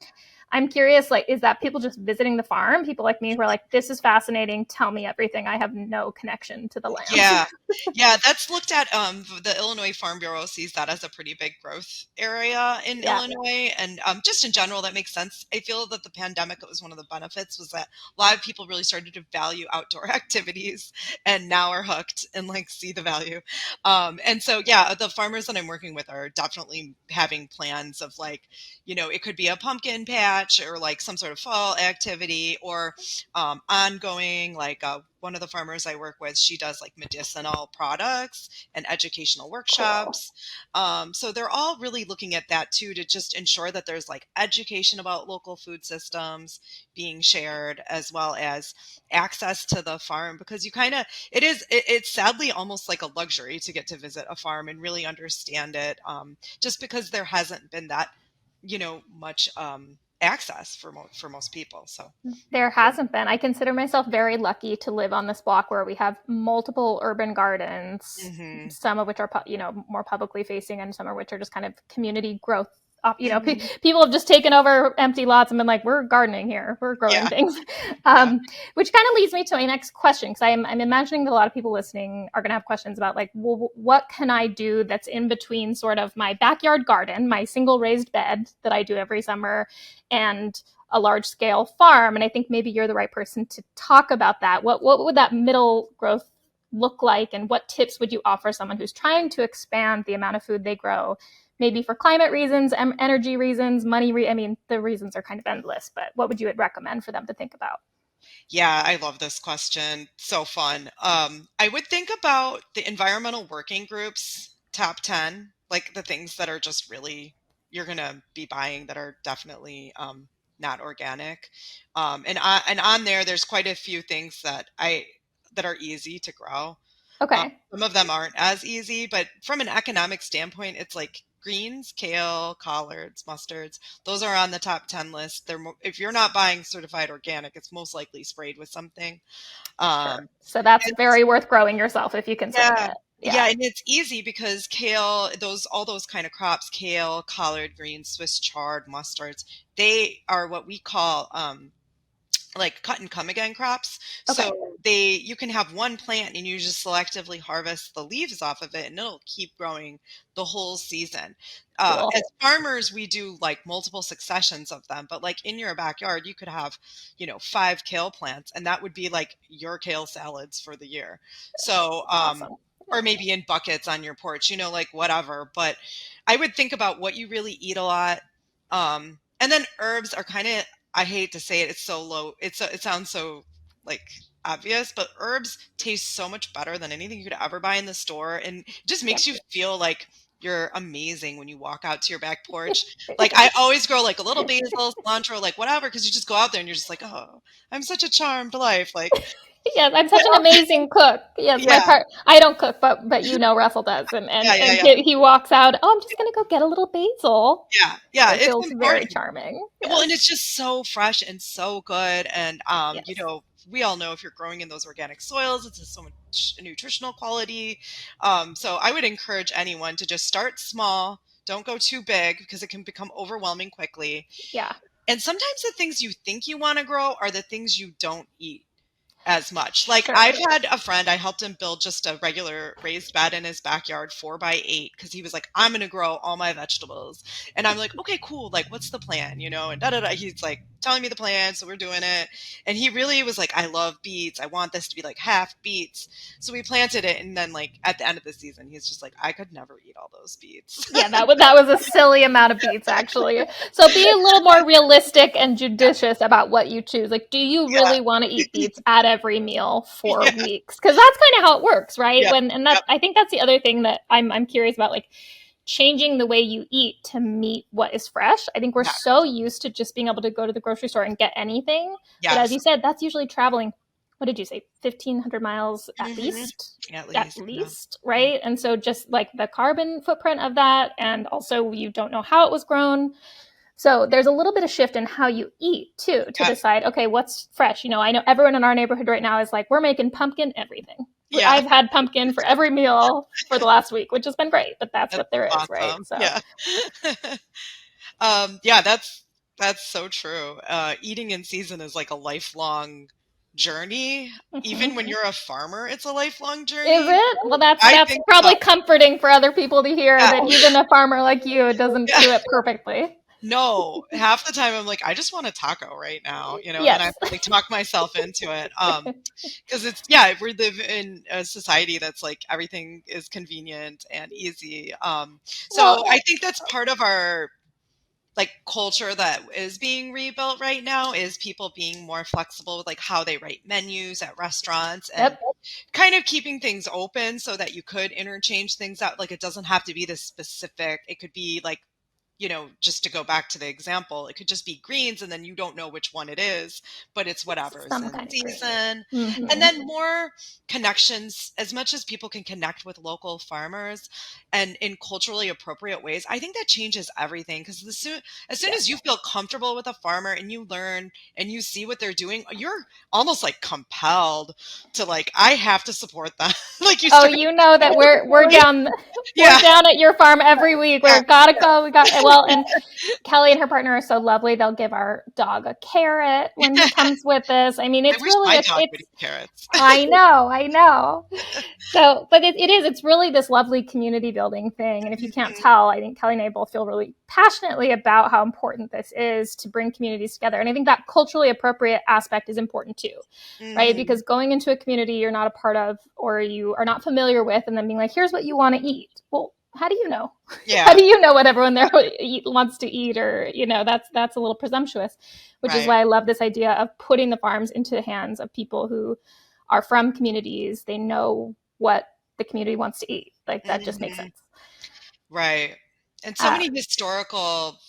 I'm curious, like, is that people just visiting the farm? People like me who are like, this is fascinating. Tell me everything. I have no connection to the land. Yeah. Yeah, that's looked at the Illinois Farm Bureau sees that as a pretty big growth area in Yeah, Illinois and just in general that makes sense. I feel that the pandemic it was one of the benefits was that a lot of people really started to value outdoor activities and now are hooked and like see the value. And so yeah, the farmers that I'm working with are definitely having plans of like, it could be a pumpkin patch or like some sort of fall activity or ongoing. Like one of the farmers I work with, she does like medicinal products and educational cool. workshops. So they're all really looking at that too to just ensure that there's like education about local food systems being shared as well as access to the farm because you kind of it's sadly almost like a luxury to get to visit a farm and really understand it just because there hasn't been that much access for most people. So There hasn't been. I consider myself very lucky to live on this block where we have multiple urban gardens, hmm some of which are more publicly facing, and some of which are just kind of community growth. hmm People have just taken over empty lots and been like, "We're gardening here. We're growing yeah, things," yeah. which kind of leads me to my next question because I'm imagining that a lot of people listening are going to have questions about like, well, what can I do that's in between sort of my backyard garden, my single raised bed that I do every summer, and a large scale farm. And I think maybe you're the right person to talk about that. What would that middle growth look like? And what tips would you offer someone who's trying to expand the amount of food they grow? Maybe for climate reasons, energy reasons, I mean, the reasons are kind of endless, but what would you recommend for them to think about? Yeah, I love this question. So fun. I would think about the environmental working groups top 10, like the things that are just really you're gonna be buying that are definitely not organic. And on there, there's quite a few things that are easy to grow. Okay, Some of them aren't as easy, but from an economic standpoint, it's like greens, kale, collards, mustards. Those are on the top 10 list. If you're not buying certified organic, it's most likely sprayed with something. sure. Um, So that's and very worth growing yourself if you can swing yeah, it. Yeah. Yeah, and it's easy because kale, all those kind of crops, kale, collard greens, Swiss chard, mustards, they are what we call like cut and come again crops. Okay. So you can have one plant and you just selectively harvest the leaves off of it and it'll keep growing the whole season. As Cool. farmers, we do like multiple successions of them, but like in your backyard, you could have, 5 kale plants and that would be like your kale salads for the year. So, Awesome. or maybe in buckets on your porch, like whatever. But I would think about what you really eat a lot. And then herbs are kind of, I hate to say it, it's so low. It sounds so like obvious, but herbs taste so much better than anything you could ever buy in the store, and it just Yep. makes you feel like you're amazing when you walk out to your back porch. Like I always grow like a little basil, cilantro, like whatever, because you just go out there and you're just like, oh, I'm such a charmed life. Like, Yes, I'm such an amazing cook. Yes, my yeah, part. I don't cook, but Russell does, and yeah, yeah, and yeah, he walks out. Oh, I'm just gonna go get a little basil. yeah, yeah. It It's feels very important. charming. Well, and Yes. it's just so fresh and so good. And Yes. we all know if you're growing in those organic soils, it's just so much nutritional quality. So I would encourage anyone to just start small. Don't go too big because it can become overwhelming quickly. Yeah. And sometimes the things you think you want to grow are the things you don't eat as much. Like Sure. I've had a friend, I helped him build just a regular raised bed in his backyard, 4x8, because he was like, I'm gonna grow all my vegetables. And I'm like, okay, cool. Like, what's the plan? And da da da. He's like telling me the plan, so we're doing it. And he really was like, I love beets. I want this to be like half beets. So we planted it, and then like at the end of the season, he's just like, I could never eat all those beets. Yeah, that was a silly amount of beets, actually. So be a little more realistic and judicious about what you choose. Like, do you Yeah, really want to eat beets at every meal for yeah, weeks? Because that's kind of how it works, right? yep, And that yep, I think that's the other thing that I'm curious about, like changing the way you eat to meet what is fresh. I think we're yeah, so used to just being able to go to the grocery store and get anything. But as yes. you said, that's usually traveling, what did you say, 1,500 miles at Hmm. least? At At least, yeah. least, right? And so just like the carbon footprint of that, and also you don't know how it was grown. So there's a little bit of shift in how you eat too to Yep. decide, okay, what's fresh? I know everyone in our neighborhood right now is like, we're making pumpkin everything. Yeah, I've had pumpkin for every meal for the last week, which has been great, but that's that's what there is, right? awesome. So, Yeah. Yeah, that's so true. Eating in season is like a lifelong journey. Even mhm. when you're a farmer, it's a lifelong Is journey. it? Well, that's I that's think so. probably comforting for other people to hear Yeah, that even a farmer like you doesn't yeah. do it perfectly. No, half the time I'm like, I just want a taco right now, and then I Yes. have to like talk myself into it. Because yeah, we live in a society that's like everything is convenient and easy. Well, So I think that's part of our like culture that is being rebuilt right now is people being more flexible with like how they write menus at restaurants and yep. kind of keeping things open so that you could interchange things out. Like it doesn't have to be this specific. It could be like, just to go back to the example, it could just be greens and then you don't know which one it is, but it's whatever's Some in kind of green. season. And Hmm. then more connections, as much as people can connect with local farmers and in culturally appropriate ways, I think that changes everything because as soon as you Yes. feel comfortable with a farmer and you learn and you see what they're doing, you're almost like compelled to like, I have to support them. Like you Oh, start, you know that we're down we're yeah, down at your farm every week. yeah. We're gotta go. We got well, and Kelly and her partner are so lovely. They'll give our dog a carrot when he comes with us. I mean, I it's wish really my a, dog would it's eat carrots. I know. So, but it's really this lovely community building thing. And if you can't Mhm. tell, I think Kelly and I both feel really passionately about how important this is to bring communities together. And I think that culturally appropriate aspect is important too, right? Mhm. Because going into a community you're not a part of or you are not familiar with, and then being like, here's what you want to eat. Well, how do you know? How Yeah, do you know what everyone there wants to eat? Or that's a little presumptuous, which is right. why I love this idea of putting the farms into the hands of people who are from communities. They know what the community wants to eat. Like that just makes Mhm. sense. Right. And so Uh, many historical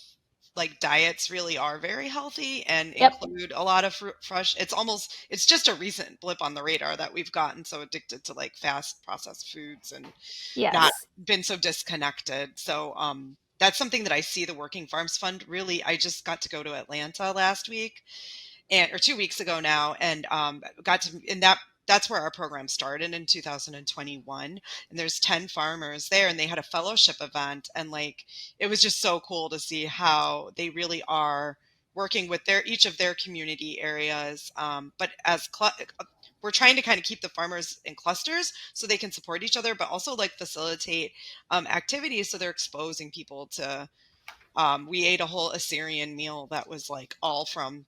like diets really are very healthy and yep. include a lot of fresh. It's just a recent blip on the radar that we've gotten so addicted to like fast processed foods and not Yes. been so disconnected. So that's something that I see the Working Farms Fund really. I just got to go to Atlanta last week or 2 weeks ago now, and got to in that that's where our program started in 2021. And there's 10 farmers there, and they had a fellowship event. And like, it was just so cool to see how they really are working with their each of their community areas. But we're trying to kind of keep the farmers in clusters so they can support each other, but also like facilitate activities so they're exposing people to. We ate a whole Assyrian meal that was like all from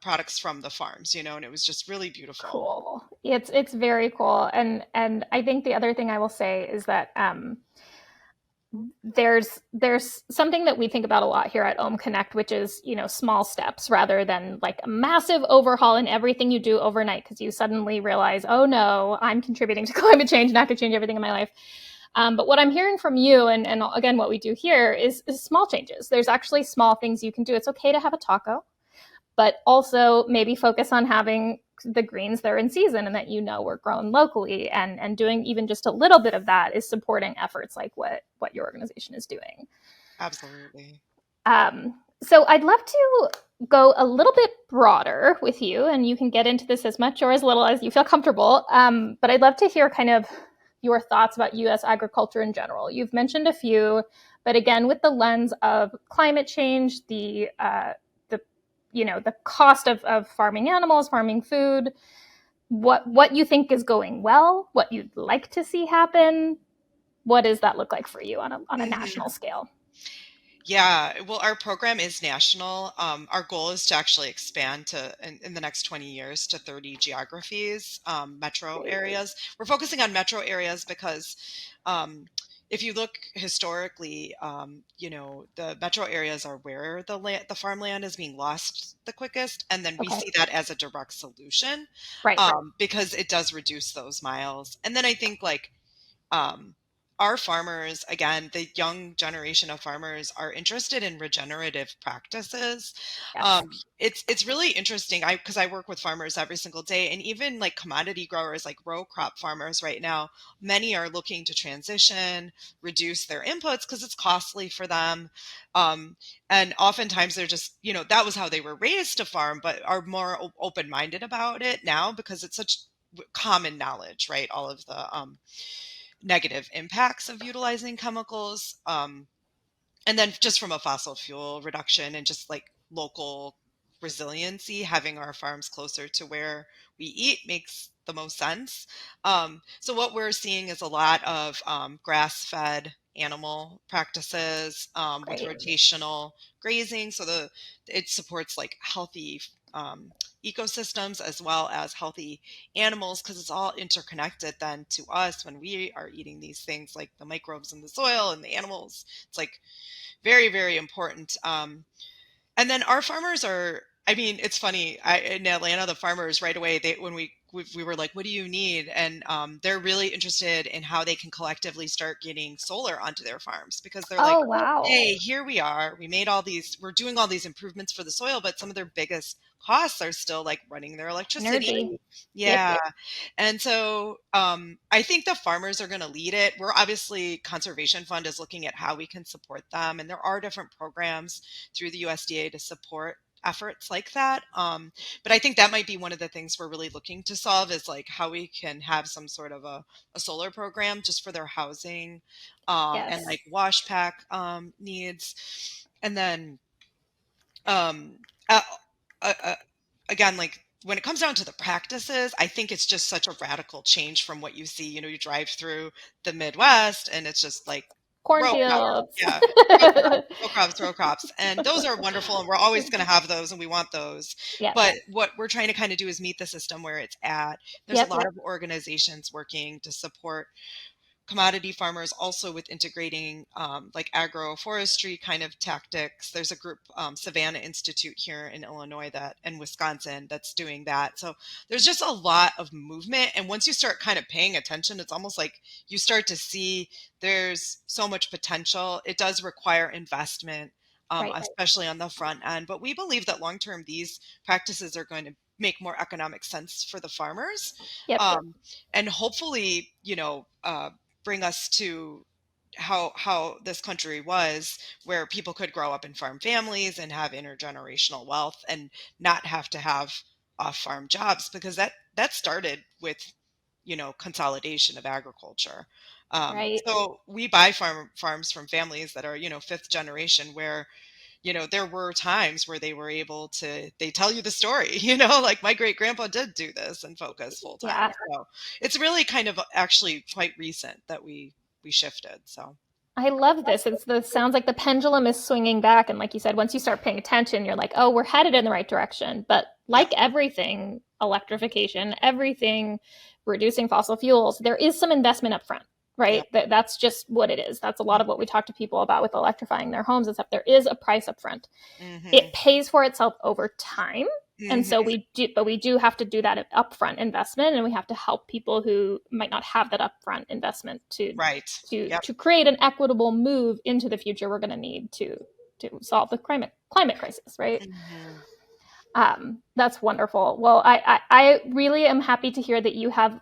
products from the farms, and it was just really beautiful. Cool. It's very cool. And I think the other thing I will say is that there's something that we think about a lot here at Ohm Connect, which is, small steps rather than like a massive overhaul in everything you do overnight, because you suddenly realize, oh no, I'm contributing to climate change and I have to change everything in my life. But what I'm hearing from you, and again, what we do here is small changes. There's actually small things you can do. It's okay to have a taco, but also maybe focus on having the greens that are in season and that were grown locally, and doing even just a little bit of that is supporting efforts like what your organization is doing. Absolutely. So I'd love to go a little bit broader with you, and you can get into this as much or as little as you feel comfortable. But I'd love to hear kind of your thoughts about U.S. agriculture in general. You've mentioned a few, but again, with the lens of climate change, the cost of farming animals, farming food, what you think is going well, what you'd like to see happen. What does that look like for you on a national scale? Yeah, well, our program is national. Our goal is to actually expand in the next 20 years to 30 geographies, metro Great. areas. We're focusing on metro areas because um, if you look historically, the metro areas are where the farmland is being lost the quickest, and then we Okay. see that as a direct solution Right. because it does reduce those miles. And then I think like um, our farmers, again, the young generation of farmers are interested in regenerative practices. Yes. Um, it's really interesting. Because I work with farmers every single day, and even like commodity growers, like row crop farmers right now, many are looking to transition, reduce their inputs because it's costly for them. Um, and oftentimes they're just, that was how they were raised to farm, but are more open minded about it now because it's such common knowledge, right? All of the negative impacts of utilizing chemicals. And then just from a fossil fuel reduction and just like local resiliency, having our farms closer to where we eat makes the most sense. So what we're seeing is a lot of grass-fed animal practices with Great. rotational grazing. So it supports like healthy um, ecosystems as well as healthy animals because it's all interconnected then to us when we are eating these things like the microbes in the soil and the animals. It's like very, very important. And then our farmers are, I mean, it's funny. In Atlanta, the farmers right away, when we were like, what do you need? And they're really interested in how they can collectively start getting solar onto their farms because they're like, Oh, wow. hey, here we are. We're doing all these improvements for the soil, but some of their biggest costs are still like running their electricity. Energy. Yep. Yeah. And so I think the farmers are going to lead it. We're obviously, Conservation Fund is looking at how we can support them. And there are different programs through the USDA to support efforts like that. But I think that might be one of the things we're really looking to solve is like how we can have some sort of a solar program just for their housing and Yes. like wash pack needs. And then um, uh, uh, uh, again, like when it comes down to the practices, I think it's just such a radical change from what you see. You drive through the Midwest and it's just like row crops. Cornfields. Yeah. Row crops, row crops, row crops. And those are wonderful. And we're always going to have those and we want those. Yes. But what we're trying to kind of do is meet the system where it's at. There's a Yep. lot of organizations working to support commodity farmers also with integrating like agroforestry kind of tactics. There's a group, Savannah Institute here in Illinois and Wisconsin that's doing that. So there's just a lot of movement. And once you start kind of paying attention, it's almost like you start to see there's so much potential. It does require investment, Right. especially on the front end. But we believe that long term, these practices are going to make more economic sense for the farmers. Yep. And hopefully, bring us to how this country was where people could grow up in farm families and have intergenerational wealth and not have to have off-farm jobs, because that started with, consolidation of agriculture. Right. So we buy farms from families that are, fifth generation, where, there were times where they were able to, they tell you the story, like my great grandpa did do this and focus full time. Yeah. So it's really kind of actually quite recent that we shifted. So I love this. Sounds like the pendulum is swinging back, and like you said, once you start paying attention, you're like, oh, we're headed in the right direction. But yep. like everything, electrification, everything, reducing fossil fuels, there is some investment up front, right? Yep. That's just what it is. That's a lot of what we talk to people about with electrifying their homes and stuff. There is a price up front. Mm-hmm. It pays for itself over time. And so Mm-hmm. we do have to do that upfront investment, and we have to help people who might not have that upfront investment Right. Yep. to create an equitable move into the future we're going to need to solve the climate crisis, right? Mm-hmm. That's wonderful. Well, I really am happy to hear that you have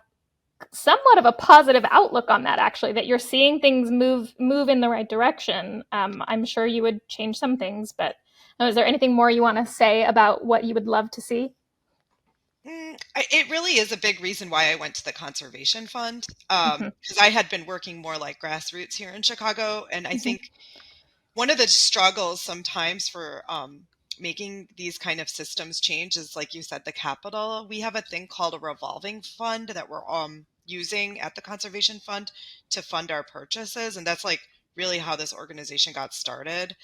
somewhat of a positive outlook on that, actually, that you're seeing things move in the right direction. I'm sure you would change some things, but is there anything more you want to say about what you would love to see? It really is a big reason why I went to the conservation fund, Mm-hmm. because I had been working more like grassroots here in Chicago, and I Mm-hmm. think one of the struggles sometimes for making these kind of systems change is, like you said, the capital. We have a thing called a revolving fund that we're using at the conservation fund to fund our purchases, and that's like really how this organization got started.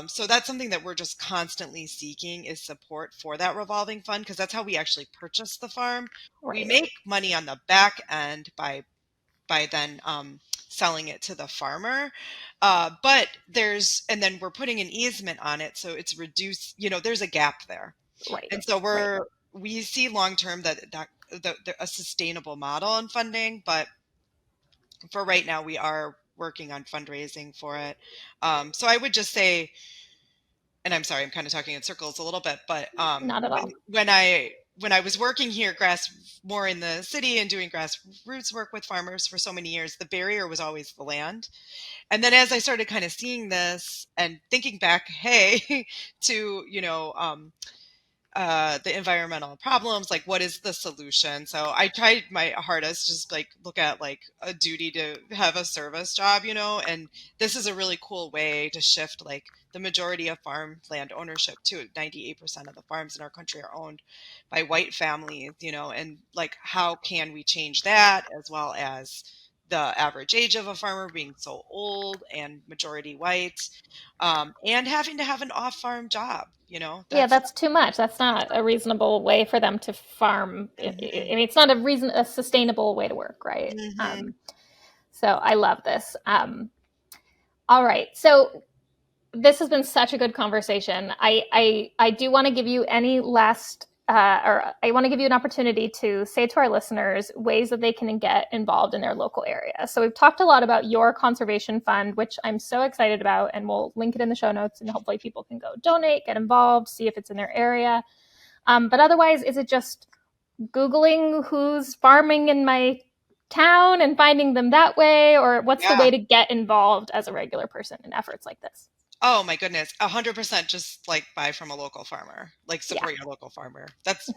So that's something that we're just constantly seeking, is support for that revolving fund, because that's how we actually purchase the farm. We Right. make money on the back end by then selling it to the farmer. But and then we're putting an easement on it. So it's reduced, there's a gap there. Right. And so Right. we see long term that a sustainable model in funding. But for right now, we are working on fundraising for it. So I would just say, and I'm sorry, I'm kind of talking in circles a little bit, but Not at all. when I was working here, more in the city and doing grassroots work with farmers for so many years, the barrier was always the land. And then as I started kind of seeing this and thinking back, hey, to the environmental problems, like what is the solution? So I tried my hardest, just like look at like a duty to have a service job, and this is a really cool way to shift like the majority of farmland ownership to 98% of the farms in our country are owned by white families, and like how can we change that, as well as the average age of a farmer being so old and majority white, and having to have an off-farm job, Yeah, that's that's too much. That's not a reasonable way for them to farm. I Mhm. mean, it's not a sustainable way to work, right? Mhm. So I love this. All right, so this has been such a good conversation. I do want to give you any last, or I want to give you an opportunity to say to our listeners ways that they can get involved in their local area. So we've talked a lot about your conservation fund, which I'm so excited about, and we'll link it in the show notes, and hopefully people can go donate, get involved, see if it's in their area. But otherwise, is it just Googling who's farming in my town and finding them that way, or what's the Yeah. way to get involved as a regular person in efforts like this? Oh my goodness. 100% just like buy from a local farmer. Like Yeah, support your local farmer. That's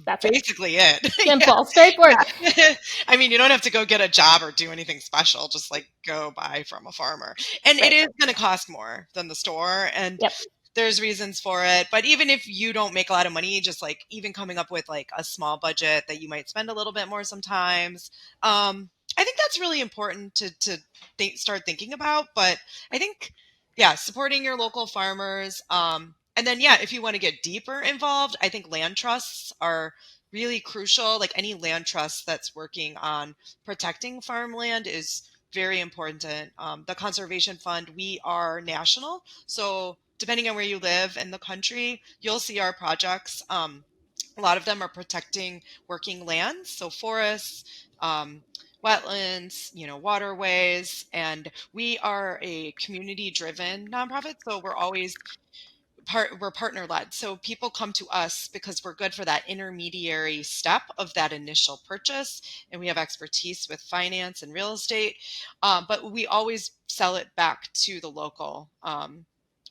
that's it. basically it. Yeah. Simple, straightforward. Yeah. I mean, you don't have to go get a job or do anything special. Just like go buy from a farmer. And it Right. is going to cost more than the store. And Yep. there's reasons for it. But even if you don't make a lot of money, just like even coming up with like a small budget that you might spend a little bit more sometimes. I think that's really important to start thinking about. But I think, yeah, supporting your local farmers. And then, yeah, if you want to get deeper involved, I think land trusts are really crucial. Like any land trust that's working on protecting farmland is very important. The Conservation Fund, we are national. So depending on where you live in the country, you'll see our projects. A lot of them are protecting working lands, so forests, wetlands, waterways, and we are a community-driven nonprofit, so we're partner led. So people come to us because we're good for that intermediary step of that initial purchase, and we have expertise with finance and real estate. But we always sell it back to the local.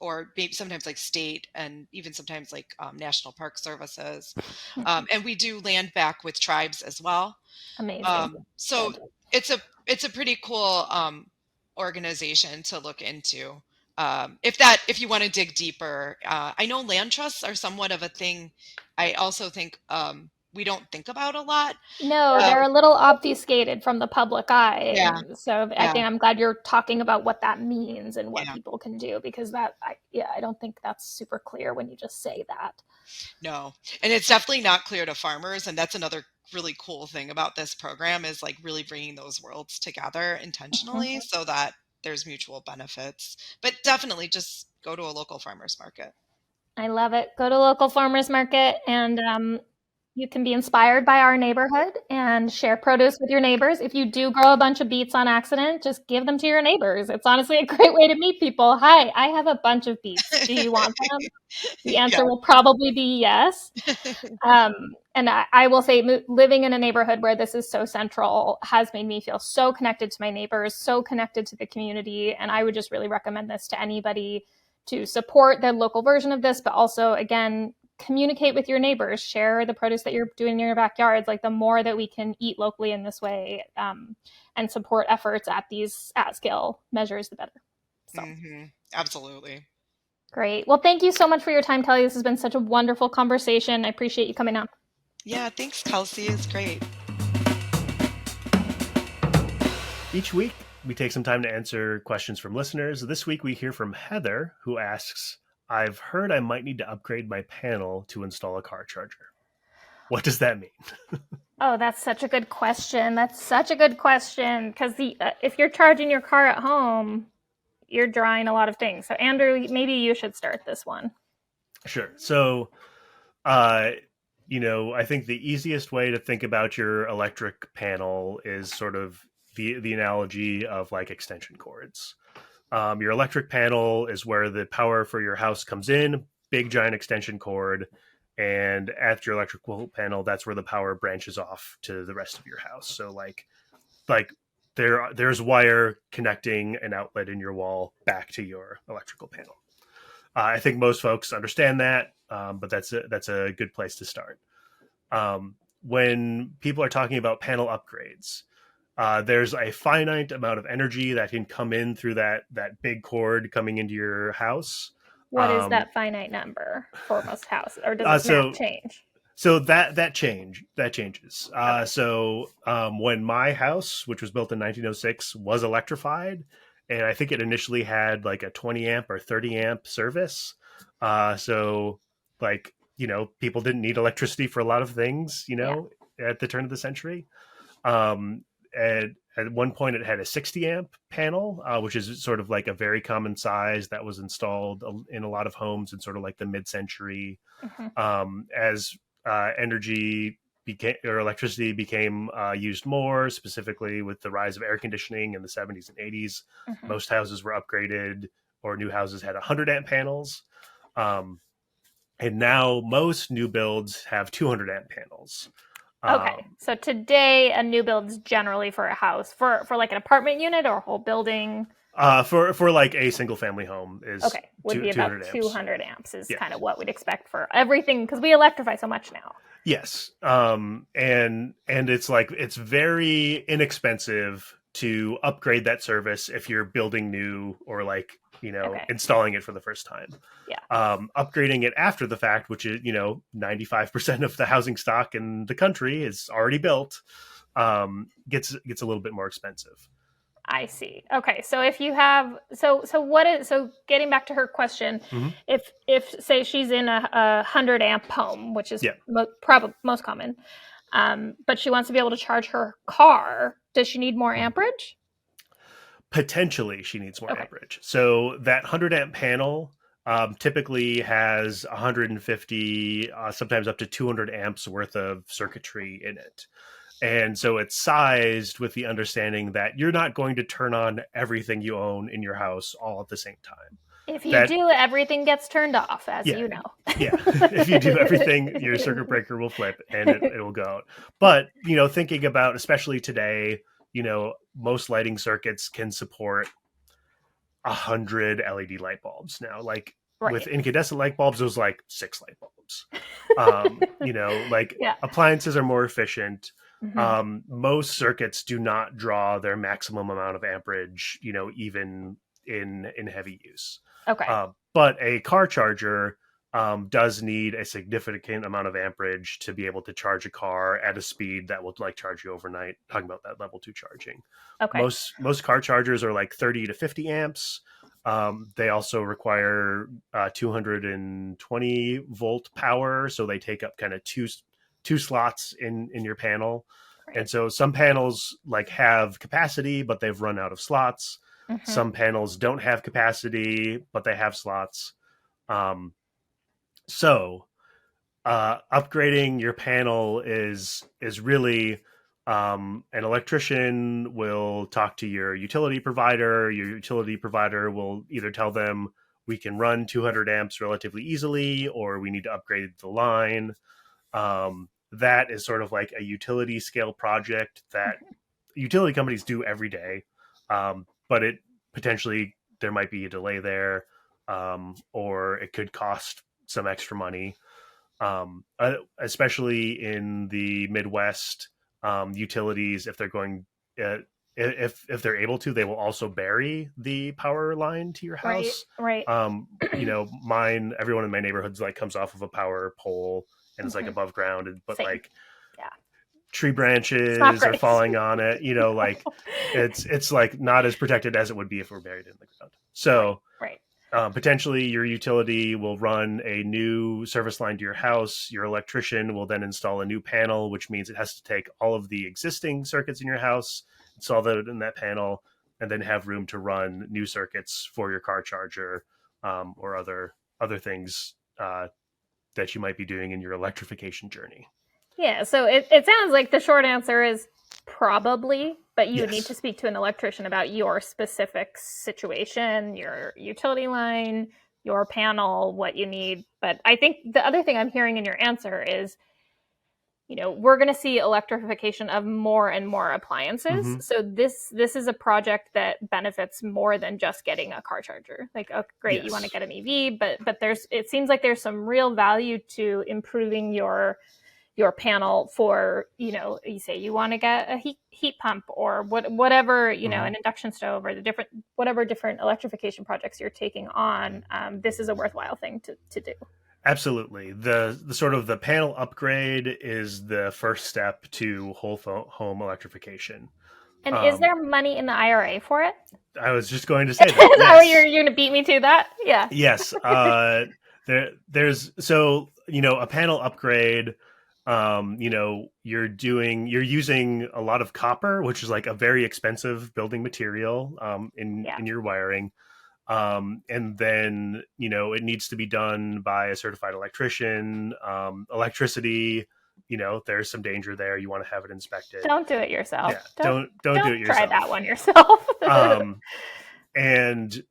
or maybe sometimes like state and even sometimes like national park services. Mhm. And we do land back with tribes as well. Amazing. So Good. it's a pretty cool organization to look into. If you want to dig deeper, I know land trusts are somewhat of a thing. I also think we don't think about a lot. No, Uh, they're a little obfuscated from the public eye. yeah, And so I yeah, think I'm glad you're talking about what that means and what yeah. people can do because I don't think that's super clear when you just say that. No, and it's definitely not clear to farmers, and that's another really cool thing about this program is like really bringing those worlds together Mhm. intentionally so that there's mutual benefits. But definitely just go to a local farmers market. I love it. Go to local farmers market and you can be inspired by our neighborhood and share produce with your neighbors. If you do grow a bunch of beets on accident, just give them to your neighbors. It's honestly a great way to meet people. Hi, I have a bunch of beets. Do you want them? The Yeah. answer will probably be yes. And I will say, living in a neighborhood where this is so central has made me feel so connected to my neighbors, so connected to the community. And I would just really recommend this to anybody to support the local version of this, but also, again, communicate with your neighbors, share the produce that you're doing in your backyards. Like the more that we can eat locally in this way and support efforts at these at scale measures, the better. So. Absolutely. Great. Well, thank you so much for your time, Kelly. This has been such a wonderful conversation. I appreciate you coming on. Yeah, thanks, Kelsey. It's great. Each week, we take some time to answer questions from listeners. This week, we hear from Heather, who asks, I've heard I might need to upgrade my panel to install a car charger. What does that mean? Oh, that's such a good question. That's such a good question because if you're charging your car at home, you're drawing a lot of things. So, Andrew, maybe you should start this one. Sure. So, uh, I think the easiest way to think about your electric panel is sort of the analogy of like extension cords. Your electric panel is where the power for your house comes in, big giant extension cord, and at your electrical panel, that's where the power branches off to the rest of your house. So like there's wire connecting an outlet in your wall back to your electrical panel. I think most folks understand that, but that's a good place to start. When people are talking about panel upgrades, there's a finite amount of energy that can come in through that big cord coming into your house. What is Um, that finite number for most houses, or does this math so change? so that changes. Okay. When my house, which was built in 1906, was electrified, and I think it initially had like a 20 amp or 30 amp service. So like people didn't need electricity for a lot of things. Yeah. At the turn of the century. Um, at one point, it had a 60 amp panel, which is sort of like a very common size that was installed in a lot of homes in sort of like the mid century. Mm-hmm. As energy became or electricity became used more, specifically with the rise of air conditioning in the 70s and 80s. Mm-hmm. Most houses were upgraded, or new houses had 100 amp panels. Um, and now most new builds have 200 amp panels. Okay. So today, a new build is generally for a house, for like an apartment unit or a whole building. For like a single family home is Okay, would be about 200 amps. 200 amps is Yeah. kind of what we'd expect for everything because we electrify so much now. Yes. And it's like it's very inexpensive to upgrade that service if you're building new or like, Okay. installing it for the first time. Yeah. Upgrading it after the fact, which is, 95% of the housing stock in the country is already built, gets a little bit more expensive. I see. Okay, so if you have so getting back to her question, Mm-hmm. if say she's in a 100 amp home, which is Yeah. probably most common, but she wants to be able to charge her car, does she need more amperage? Potentially she needs more Okay. amperage. So that 100 amp panel typically has 150, sometimes up to 200 amps worth of circuitry in it. And so it's sized with the understanding that you're not going to turn on everything you own in your house all at the same time. If you do, everything gets turned off, as you know. Yeah. If you do everything, your circuit breaker will flip and it will go out. But, thinking about, especially today, most lighting circuits can support 100 LED light bulbs now. Like with Right. incandescent light bulbs, it was like 6 light bulbs. Like Yeah. appliances are more efficient. Mm-hmm. Most circuits do not draw their maximum amount of amperage, even in heavy use. Okay. But a car charger does need a significant amount of amperage to be able to charge a car at a speed that will like charge you overnight. Talking about that level 2 charging. Okay. Most car chargers are like 30 to 50 amps. They also require 220 volt power, so they take up kind of two slots in your panel. Right. And so some panels like have capacity, but they've run out of slots. Mm-hmm. Some panels don't have capacity, but they have slots. Um, so upgrading your panel is really an electrician will talk to your utility provider. Your utility provider will either tell them we can run 200 amps relatively easily, or we need to upgrade the line. That is sort of like a utility scale project that utility companies do every day, but it potentially there might be a delay there, or it could cost some extra money, especially in the Midwest. Utilities, if they're going, if they're able to, they will also bury the power line to your Right. house. Right. Everyone in my neighborhood's like comes off of a power pole and it's like above ground, but Same. like Yeah. tree branches are great. falling on it. Like it's like not as protected as it would be if we're buried in the ground. So Right. potentially your utility will run a new service line to your house. Your electrician will then install a new panel, which means it has to take all of the existing circuits in your house, install that in that panel, and then have room to run new circuits for your car charger, or other things that you might be doing in your electrification journey. Yeah, so it sounds like the short answer is probably, but you would need Yes. to speak to an electrician about your specific situation, your utility line, your panel, what you need. But I think the other thing I'm hearing in your answer is, we're going to see electrification of more and more appliances. Mm-hmm. So this is a project that benefits more than just getting a car charger. Like, oh, great, Yes. you want to get an EV, but it seems like there's some real value to improving your panel for, you say you want to get a heat pump or whatever, Mm-hmm. an induction stove or the different electrification projects you're taking on. This is a worthwhile thing to do. Absolutely. The sort of the panel upgrade is the first step to whole home electrification. And is there money in the IRA for it? I was just going to say that. Is that yes. what you're going to beat me to that? Yeah. Yes. There's a panel upgrade. You're using a lot of copper, which is like a very expensive building material in your wiring. And then, it needs to be done by a certified electrician. Electricity, there's some danger there. You want to have it inspected. Don't do it yourself. Yeah, don't do it yourself. Try that one yourself. And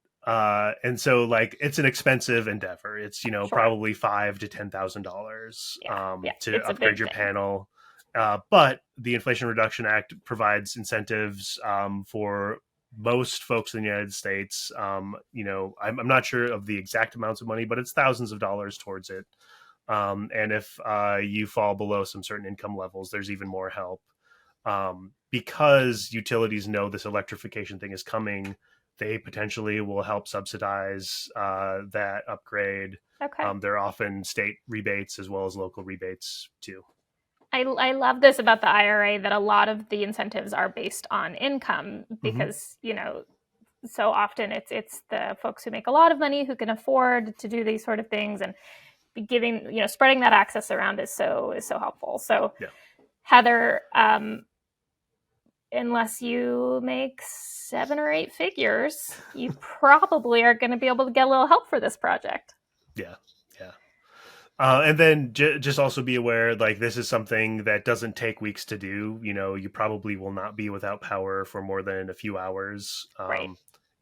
so like it's an expensive endeavor. It's Sure. probably $5,000 to $10,000 to upgrade your panel. But the Inflation Reduction Act provides incentives for most folks in the United States. I'm not sure of the exact amounts of money, but it's thousands of dollars towards it. And if you fall below some certain income levels, there's even more help. Because utilities know this electrification thing is coming, they potentially will help subsidize that upgrade. Okay. There are often state rebates as well as local rebates too. I love this about the IRA, that a lot of the incentives are based on income because, so often it's the folks who make a lot of money who can afford to do these sort of things, and giving, spreading that access around is so helpful. So yeah. Heather, unless you make 7 or 8 figures, you probably are going to be able to get a little help for this project. Yeah. And then just also be aware, like, this is something that doesn't take weeks to do. You probably will not be without power for more than a few hours right.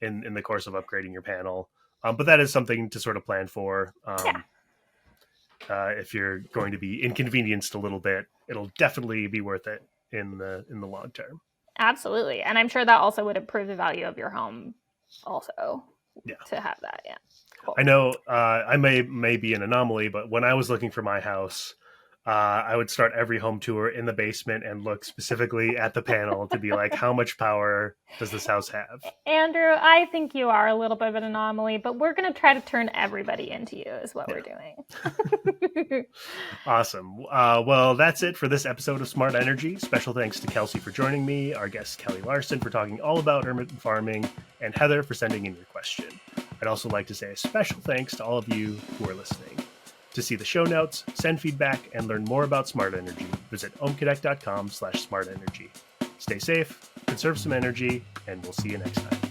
in the course of upgrading your panel. But that is something to sort of plan for. If you're going to be inconvenienced a little bit, it'll definitely be worth it in the long term. Absolutely. And I'm sure that also would improve the value of your home also. to have that. Yeah. Cool. I know I may be an anomaly, but when I was looking for my house, I would start every home tour in the basement and look specifically at the panel to be like, how much power does this house have? Andrew, I think you are a little bit of an anomaly, but we're going to try to turn everybody into you is what we're doing. Awesome. Well, that's it for this episode of Smart Energy. Special thanks to Kelsey for joining me, our guest Kelly Larson for talking all about urban farming, and Heather for sending in your question. I'd also like to say a special thanks to all of you who are listening. To see the show notes, send feedback, and learn more about Smart Energy, visit ohmconnect.com/smartenergy. Stay safe, conserve some energy, and we'll see you next time.